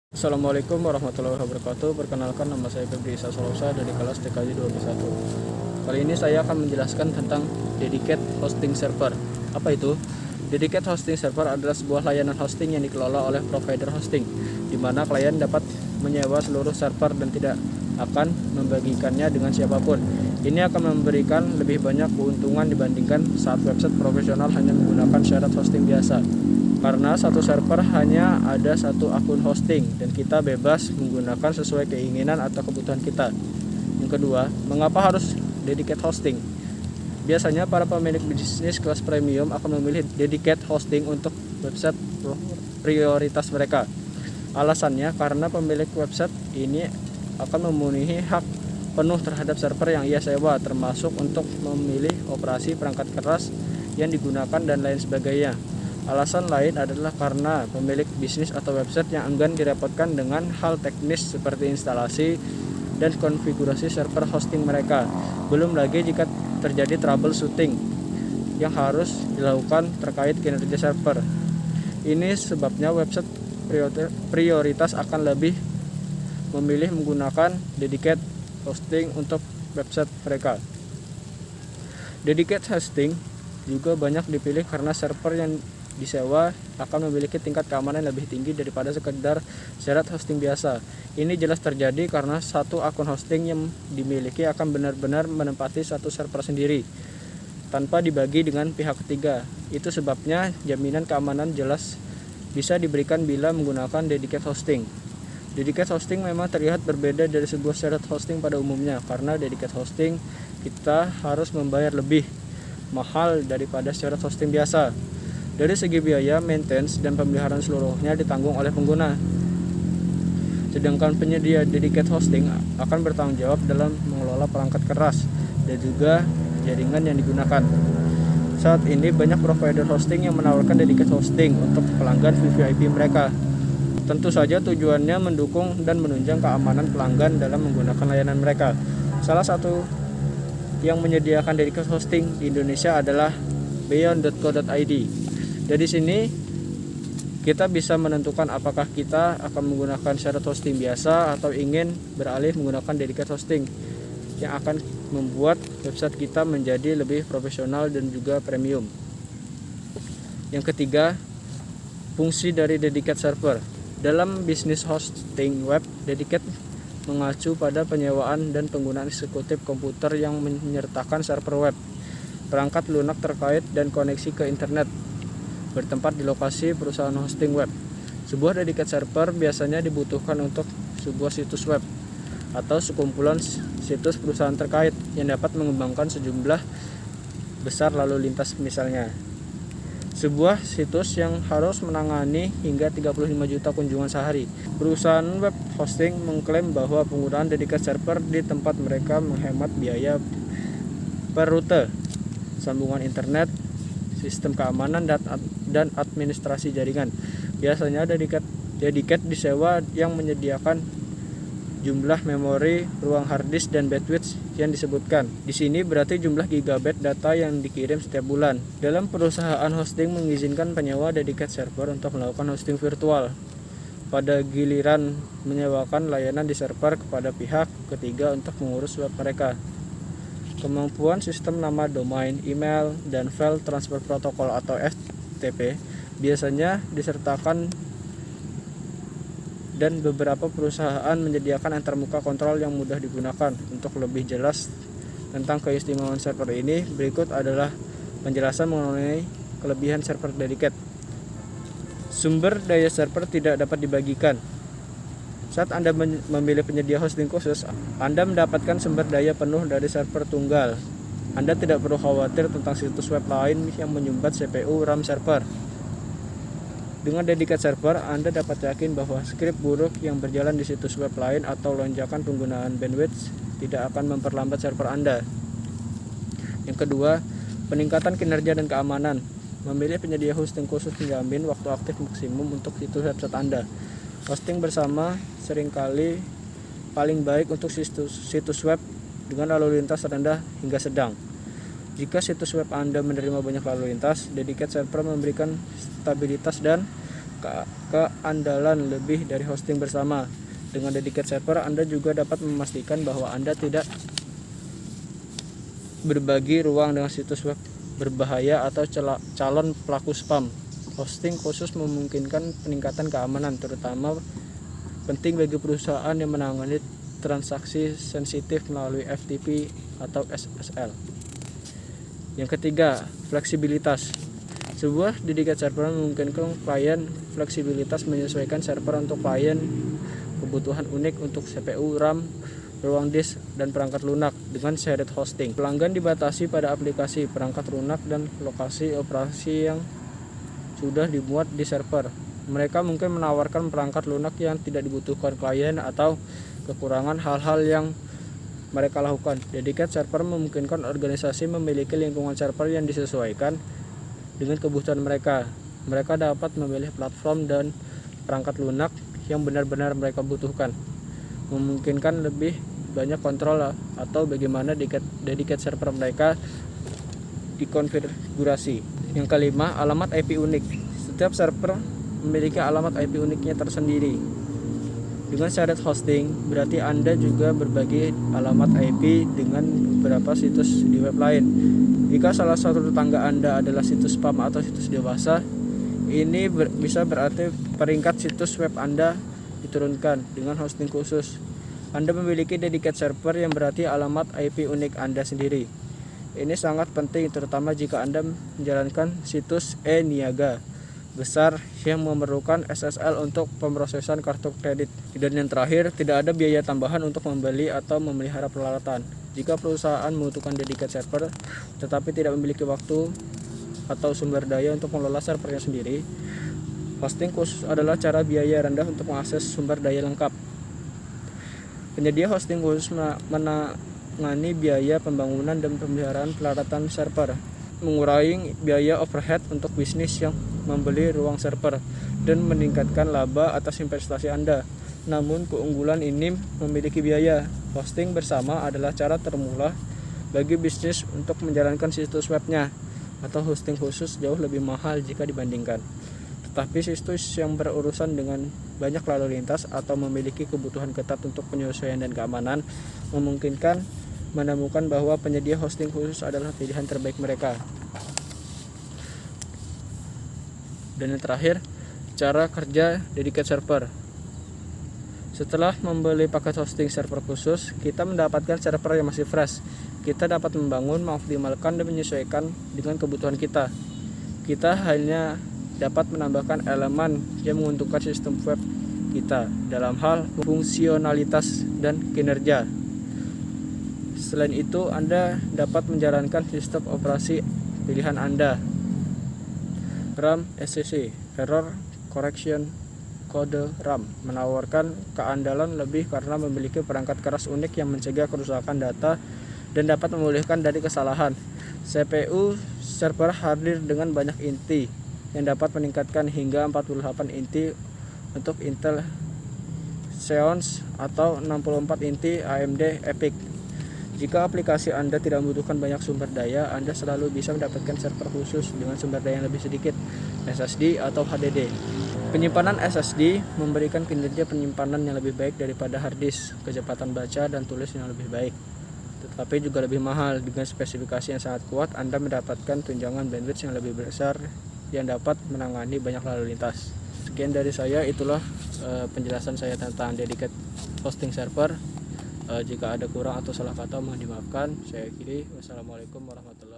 Assalamualaikum warahmatullahi wabarakatuh. Perkenalkan, nama saya Febri Isa Solosa dari kelas TKJ 21. Kali ini saya akan menjelaskan tentang Dedicated Hosting Server. Apa itu? Dedicated Hosting Server adalah sebuah layanan hosting yang dikelola oleh provider hosting, di mana klien dapat menyewa seluruh server dan tidak akan membagikannya dengan siapapun. Ini akan memberikan lebih banyak keuntungan dibandingkan saat website profesional hanya menggunakan syarat hosting biasa. Karena satu server hanya ada satu akun hosting dan kita bebas menggunakan sesuai keinginan atau kebutuhan kita. Yang kedua, mengapa harus dedicated hosting? Biasanya para pemilik bisnis kelas premium akan memilih dedicated hosting untuk website prioritas mereka. Alasannya karena pemilik website ini akan memenuhi hak penuh terhadap server yang ia sewa, termasuk untuk memilih operasi perangkat keras yang digunakan dan lain sebagainya. Alasan lain adalah karena pemilik bisnis atau website yang enggan direpotkan dengan hal teknis seperti instalasi dan konfigurasi server hosting mereka. Belum lagi jika terjadi troubleshooting yang harus dilakukan terkait kinerja server. Ini sebabnya website prioritas akan lebih memilih menggunakan dedicated hosting untuk website mereka. Dedicated hosting juga banyak dipilih karena server yang disewa akan memiliki tingkat keamanan lebih tinggi daripada sekedar syarat hosting biasa. Ini jelas terjadi karena satu akun hosting yang dimiliki akan benar-benar menempati satu server sendiri tanpa dibagi dengan pihak ketiga. Itu sebabnya jaminan keamanan jelas bisa diberikan bila menggunakan dedicated hosting. Dedicated hosting memang terlihat berbeda dari sebuah syarat hosting pada umumnya, karena dedicated hosting kita harus membayar lebih mahal daripada syarat hosting biasa. Dari segi biaya, maintenance dan pemeliharaan seluruhnya ditanggung oleh pengguna. Sedangkan penyedia dedicated hosting akan bertanggung jawab dalam mengelola perangkat keras dan juga jaringan yang digunakan. Saat ini banyak provider hosting yang menawarkan dedicated hosting untuk pelanggan VVIP mereka. Tentu saja tujuannya mendukung dan menunjang keamanan pelanggan dalam menggunakan layanan mereka. Salah satu yang menyediakan dedicated hosting di Indonesia adalah beyond.co.id. Dari sini kita bisa menentukan apakah kita akan menggunakan syarat hosting biasa atau ingin beralih menggunakan dedicated hosting yang akan membuat website kita menjadi lebih profesional dan juga premium. Yang ketiga, fungsi dari dedicated server. Dalam bisnis hosting web, dedicated mengacu pada penyewaan dan penggunaan eksekutif komputer yang menyertakan server web, perangkat lunak terkait dan koneksi ke internet bertempat di lokasi perusahaan hosting web. Sebuah dedicated server biasanya dibutuhkan untuk sebuah situs web atau sekumpulan situs perusahaan terkait yang dapat mengembangkan sejumlah besar lalu lintas, misalnya sebuah situs yang harus menangani hingga 35 juta kunjungan sehari. Perusahaan web hosting mengklaim bahwa penggunaan dedicated server di tempat mereka menghemat biaya per rute, sambungan internet, sistem keamanan dan administrasi jaringan. Biasanya dedicated disewa yang menyediakan jumlah memori, ruang hard disk, dan bandwidth yang disebutkan. Di sini berarti jumlah gigabyte data yang dikirim setiap bulan. Dalam perusahaan hosting mengizinkan penyewa dedicated server untuk melakukan hosting virtual. Pada giliran menyewakan layanan di server kepada pihak ketiga untuk mengurus web mereka. Kemampuan sistem nama domain, email, dan file transfer protocol atau FTP biasanya disertakan, dan beberapa perusahaan menyediakan antarmuka kontrol yang mudah digunakan. Untuk lebih jelas tentang keistimewaan server ini, berikut adalah penjelasan mengenai kelebihan server dedicated. Sumber daya server tidak dapat dibagikan. Saat Anda memilih penyedia hosting khusus, Anda mendapatkan sumber daya penuh dari server tunggal. Anda tidak perlu khawatir tentang situs web lain yang menyumbat CPU RAM server. Dengan dedicated server, Anda dapat yakin bahwa skrip buruk yang berjalan di situs web lain atau lonjakan penggunaan bandwidth tidak akan memperlambat server Anda. Yang kedua, peningkatan kinerja dan keamanan. Memilih penyedia hosting khusus menjamin waktu aktif maksimum untuk situs website Anda. Hosting bersama seringkali paling baik untuk situs web dengan lalu lintas rendah hingga sedang. Jika situs web Anda menerima banyak lalu lintas, dedicated server memberikan stabilitas dan keandalan lebih dari hosting bersama. Dengan dedicated server, Anda juga dapat memastikan bahwa Anda tidak berbagi ruang dengan situs web berbahaya atau calon pelaku spam. Hosting khusus memungkinkan peningkatan keamanan, terutama penting bagi perusahaan yang menangani transaksi sensitif melalui FTP atau SSL. Yang ketiga, fleksibilitas. Sebuah dedicated server memungkinkan klien fleksibilitas menyesuaikan server untuk klien kebutuhan unik untuk CPU, RAM, ruang disk, dan perangkat lunak dengan shared hosting. Pelanggan dibatasi pada aplikasi, perangkat lunak, dan lokasi operasi yang sudah dimuat di server. Mereka mungkin menawarkan perangkat lunak yang tidak dibutuhkan klien atau kekurangan hal-hal yang mereka lakukan. Dedicated server memungkinkan organisasi memiliki lingkungan server yang disesuaikan dengan kebutuhan mereka. Mereka dapat memilih platform dan perangkat lunak yang benar-benar mereka butuhkan, memungkinkan lebih banyak kontrol atau bagaimana dedicated server mereka dikonfigurasi. Yang kelima, alamat IP unik. Setiap server memiliki alamat IP uniknya tersendiri. Dengan shared hosting, berarti Anda juga berbagi alamat IP dengan beberapa situs di web lain. Jika salah satu tetangga Anda adalah situs spam atau situs dewasa, ini bisa berarti peringkat situs web Anda diturunkan. Dengan hosting khusus, Anda memiliki dedicated server yang berarti alamat IP unik Anda sendiri. Ini sangat penting terutama jika Anda menjalankan situs e-niaga besar yang memerlukan SSL untuk pemrosesan kartu kredit. Dan yang terakhir, tidak ada biaya tambahan untuk membeli atau memelihara peralatan. Jika perusahaan membutuhkan dedicated server tetapi tidak memiliki waktu atau sumber daya untuk mengelola servernya sendiri, hosting khusus adalah cara biaya rendah untuk mengakses sumber daya lengkap. Penyedia hosting khusus menangani biaya pembangunan dan pemeliharaan peralatan server, mengurangi biaya overhead untuk bisnis yang membeli ruang server, dan meningkatkan laba atas investasi Anda. Namun keunggulan ini memiliki biaya. Hosting bersama adalah cara termurah bagi bisnis untuk menjalankan situs webnya, atau hosting khusus jauh lebih mahal jika dibandingkan. Tetapi situs yang berurusan dengan banyak lalu lintas atau memiliki kebutuhan ketat untuk penyesuaian dan keamanan memungkinkan menemukan bahwa penyedia hosting khusus adalah pilihan terbaik mereka. Dan yang terakhir, cara kerja dedicated server. Setelah membeli paket hosting server khusus, kita mendapatkan server yang masih fresh. Kita dapat membangun, mengoptimalkan, dan menyesuaikan dengan kebutuhan kita. Kita hanya dapat menambahkan elemen yang menguntungkan sistem web kita dalam hal fungsionalitas dan kinerja. Selain itu, Anda dapat menjalankan sistem operasi pilihan Anda. RAM SCC, Error Correction Kode RAM, menawarkan keandalan lebih karena memiliki perangkat keras unik yang mencegah kerusakan data dan dapat memulihkan dari kesalahan. CPU server hadir dengan banyak inti yang dapat meningkatkan hingga 48 inti untuk Intel Xeon atau 64 inti AMD EPYC. Jika aplikasi Anda tidak membutuhkan banyak sumber daya, Anda selalu bisa mendapatkan server khusus dengan sumber daya yang lebih sedikit, SSD atau HDD. Penyimpanan SSD memberikan kinerja penyimpanan yang lebih baik daripada hard disk, kecepatan baca dan tulis yang lebih baik, tetapi juga lebih mahal. Dengan spesifikasi yang sangat kuat, Anda mendapatkan tunjangan bandwidth yang lebih besar yang dapat menangani banyak lalu lintas. Sekian dari saya, itulah penjelasan saya tentang dedicated hosting server. Jika ada kurang atau salah kata mohon dimaafkan. Saya akhiri. Wassalamualaikum warahmatullahi wabarakatuh.